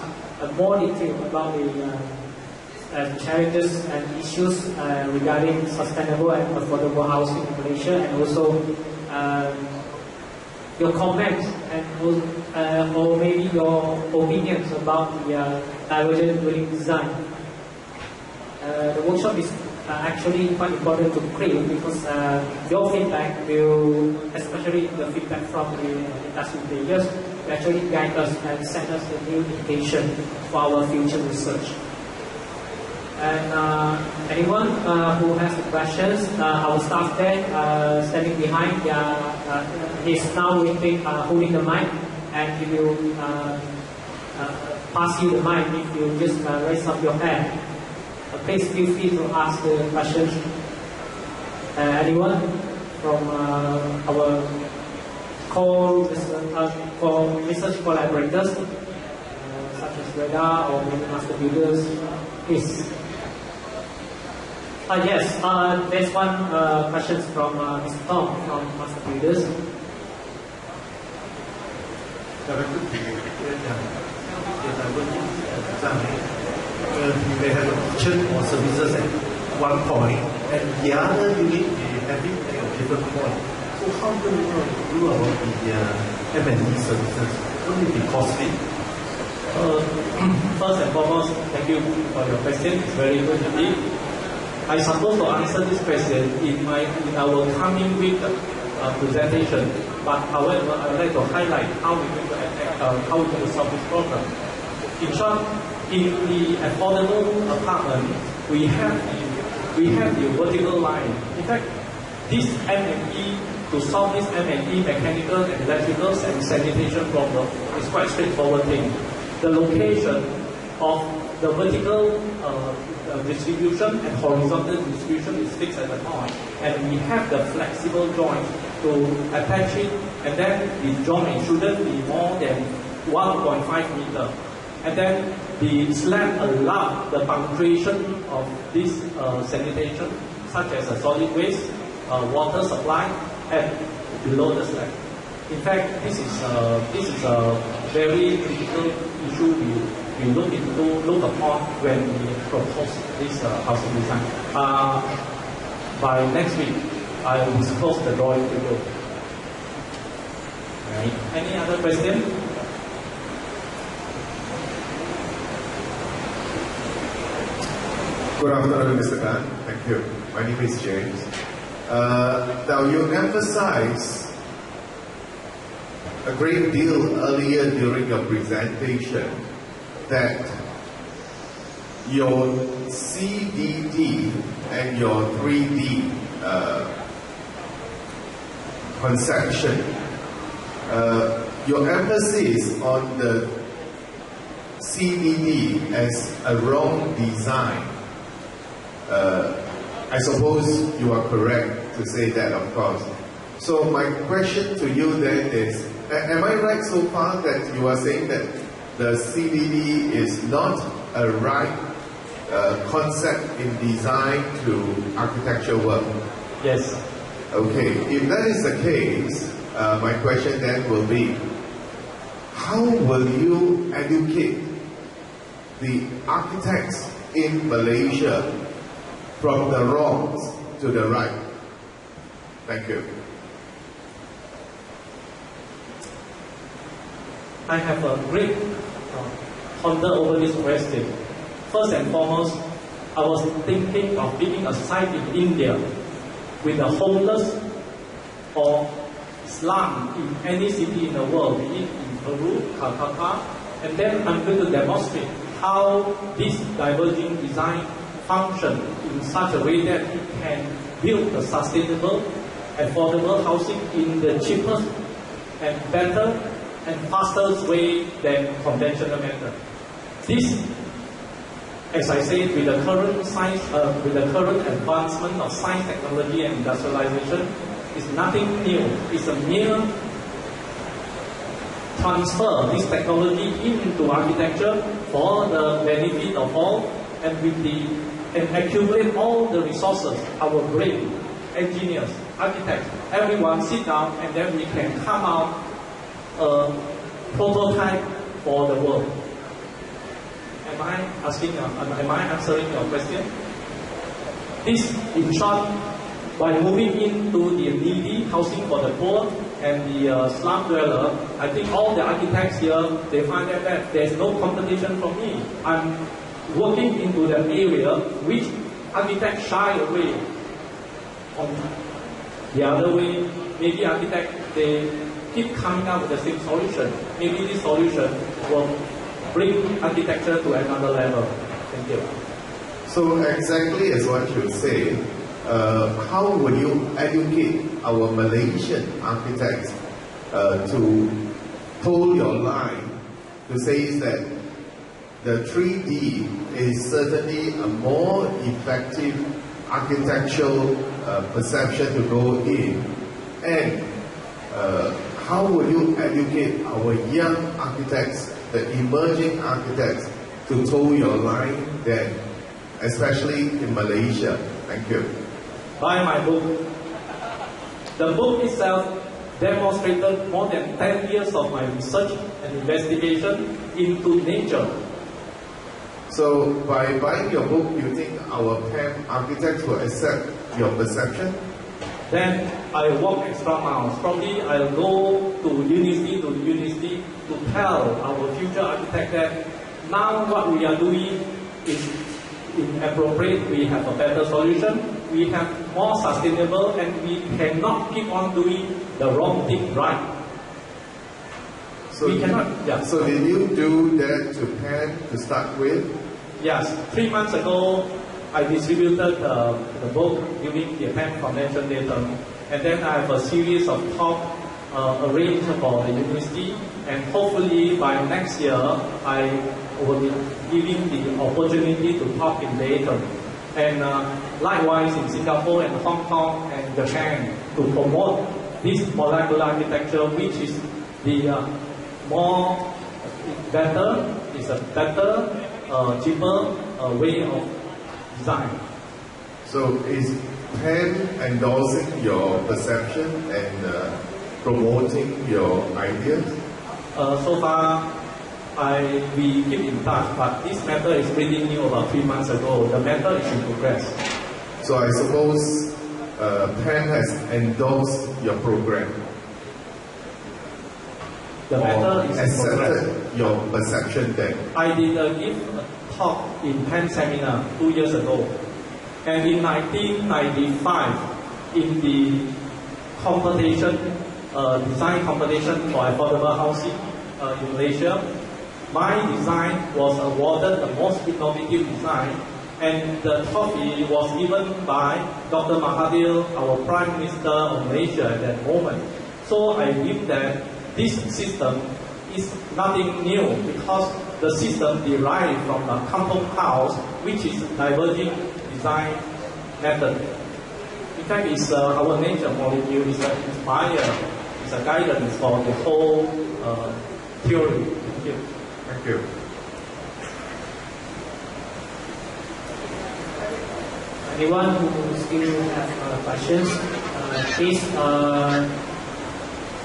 more detail about the challenges and issues regarding sustainable and affordable housing in Malaysia, and also your comments and or maybe your opinions about the divergent dwelling design. The workshop is actually quite important to create because your feedback will, especially the feedback from the industry players, will actually guide us and send us a new indication for our future research. And anyone who has the questions, our staff there standing behind, he's now holding the mic, and he will pass you the mic if you just raise up your hand. Please feel free to ask the questions. Anyone from our research collaborators, such as Reda or maybe Master Builders, please. Yes, there's one question from Mr. Tom from Master Builders. You may have a kitchen or services at one point, and the other unit may have it at a different point. So how do we do about the M&E services? Wouldn't it be costly? First and foremost, thank you for your question. It's very good indeed. I suppose to answer this question in our coming week presentation, but however, I would like to highlight how we're going to attack, how we're going to solve this problem. In short, in the affordable apartment, we have the vertical line. In fact, this M&E, to solve this M&E mechanical and electrical and sanitation problem is quite straightforward thing. The location of the vertical distribution and horizontal distribution is fixed at the point, and we have the flexible joint to attach it, and then the joint shouldn't be more than 1.5 meter. And then the slab allows the punctuation of this sanitation, such as a solid waste, water supply, and below the slab. In fact, this is a very critical issue we look upon when we propose this housing design. By next week, I will disclose the drawing to you. Right. Any other question? Good afternoon, Mr. Khan. Thank you. My name is James. Now, you emphasized a great deal earlier during your presentation that your CDD and your 3D conception, your emphasis on the CDD as a wrong design. I suppose you are correct to say that, of course. So my question to you then is, am I right so far that you are saying that the CDD is not a right concept in design to architecture work? Yes. Okay, if that is the case, my question then will be, how will you educate the architects in Malaysia from the wrongs to the right? Thank you. I have a great ponder over this question. First and foremost, I was thinking of building a site in India with the homeless or slum in any city in the world, be it in Peru, Calcutta, and then I'm going to demonstrate how this diverging design function in such a way that it can build a sustainable, affordable housing in the cheapest and better and fastest way than conventional method. This, as I said, with the current science, with the current advancement of science, technology, and industrialization, is nothing new. It's a mere transfer this technology into architecture for the benefit of all, and accumulate all the resources, our brain, engineers, architects, everyone sit down, and then we can come out a prototype for the world. Am I answering your question? This, in short, by moving into the needy housing for the poor and the slum dweller, I think all the architects here, they find that there's no competition for me. I'm working into the area which architects shy away. On the other way, maybe architects, they keep coming up with the same solution. Maybe this solution will bring architecture to another level. Thank you. So exactly as what you say, how will you educate our Malaysian architects to toe your line to say that the 3D is certainly a more effective architectural perception to go in, and how will you educate our young architects, the emerging architects, to toe your line then, especially in Malaysia? Thank you. Buy my book. The book itself demonstrated more than 10 years of my research and investigation into nature. So by buying your book, you think our PAM architects will accept your perception? Then I walk extra miles. Probably I'll go to university to tell our future architect that now what we are doing is inappropriate. We have a better solution. We have more sustainable, and we cannot keep on doing the wrong thing right. So we cannot. Yeah. So did you do that to PAM to start with? Yes. 3 months ago, I distributed the book during the PAM convention later, and then I have a series of talks arranged for the university, and hopefully by next year I will be giving the opportunity to talk in later, and likewise in Singapore and Hong Kong and Japan to promote this molecular architecture, which is the better, cheaper way of design. So is PAM endorsing your perception and promoting your ideas? So far, we keep in touch, but this matter is pretty new, about 3 months ago. The matter is in progress. So I suppose PAM has endorsed your program. The matter is in progress. Accepted your perception then. I did give a talk in PAM seminar 2 years ago, and in 1995, in the competition, design competition for affordable housing in Malaysia, my design was awarded the most innovative design, and the trophy was given by Dr. Mahathir, our Prime Minister of Malaysia at that moment. So I believe that this system is nothing new, because the system derived from the kampung house, which is Divergent design method. In fact, it's our nature molecule is an inspire, it's a guidance for the whole theory. Thank you. Thank you. Anyone who still have questions, please,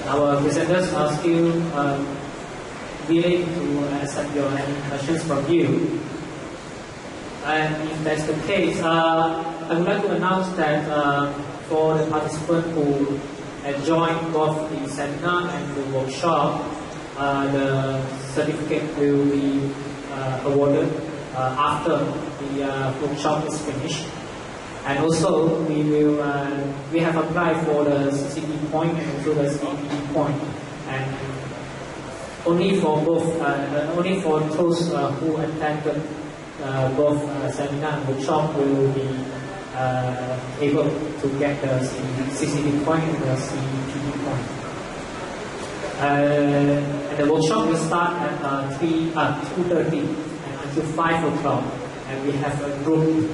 our presenters are still willing to accept your any questions from you. And if that's the case, I would like to announce that for the participants who joined both the seminar and the workshop, the certificate will be awarded after the workshop is finished. And also, we have applied for the CCD point and also the CPD point, and only for both, only for those who attended both seminar and workshop will be able to get the CCD point and the CPD point. And the workshop will start at 2:30 and until 5 o'clock, and we have a group.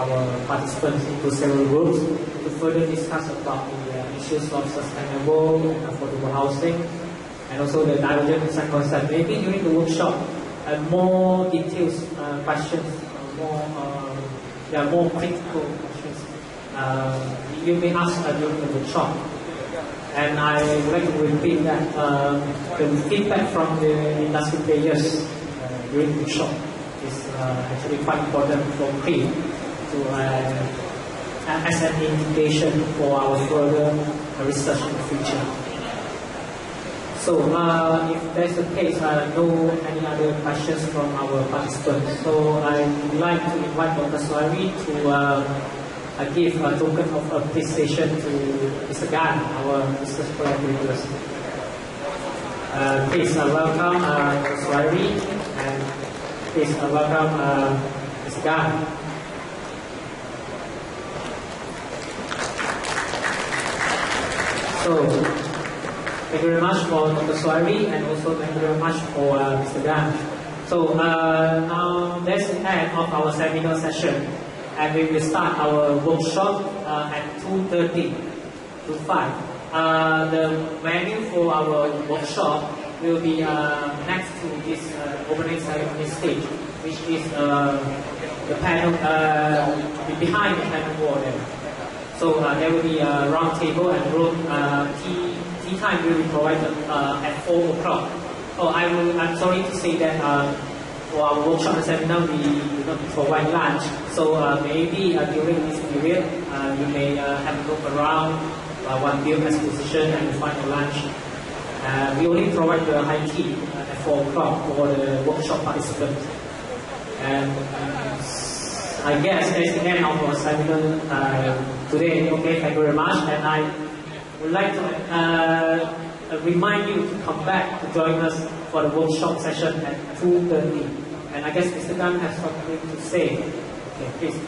Our participants into several groups to further discuss about the issues of sustainable and affordable housing, and also the divergent design concept. Maybe during the workshop, more details questions, more critical questions you may ask during the workshop. And I would like to repeat that the feedback from the industry players during the workshop is actually quite important for PRI to as an indication for our further research in the future. So if that's the case, no any other questions from our participants. So I would like to invite Dr. Zuhairi to give a token of appreciation to Mr. Gan, our research collaborators. Please welcome Dr. Zuhairi, and please welcome Mr. Gan. So, thank you very much for Dr. Zuhairi, and also thank you very much for Mr. Gan. So now that's the end of our seminar session, and we will start our workshop at 2:30 to 5. The venue for our workshop will be next to this opening ceremony stage, which is the panel behind the panel wall there. So there will be a round table and room tea time will be provided at 4 o'clock. Oh, I'm sorry to say that for our workshop and seminar we do not provide lunch. So maybe during this period you may have a look around one build exposition and find a lunch. We only provide the high tea at 4 o'clock for the workshop participants. And I guess that's the end of our seminar today. Okay, thank you very much. And I would like to remind you to come back to join us for the workshop session at 2:30. And I guess Mr. Gunn has something to say. Okay, please.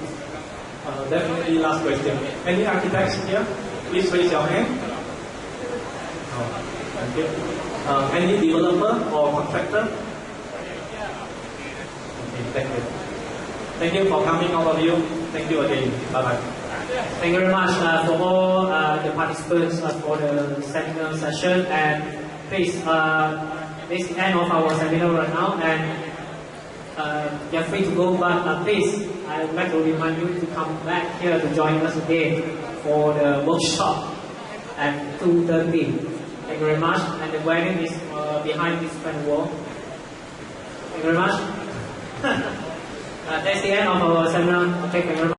Definitely last question. Any architects here? Please raise your hand. No. Thank you. Any developer or contractor? Okay, thank you. Thank you for coming, all of you. Thank you again. Bye-bye. Thank you very much for all the participants for the seminar session. And please, this is the end of our seminar right now. And you're free to go, but please, I would like to remind you to come back here to join us again for the workshop at 2:30. Thank you very much. And the wedding is behind this panel wall. Thank you very much. That's the end of our seminar. Okay, thank you very much.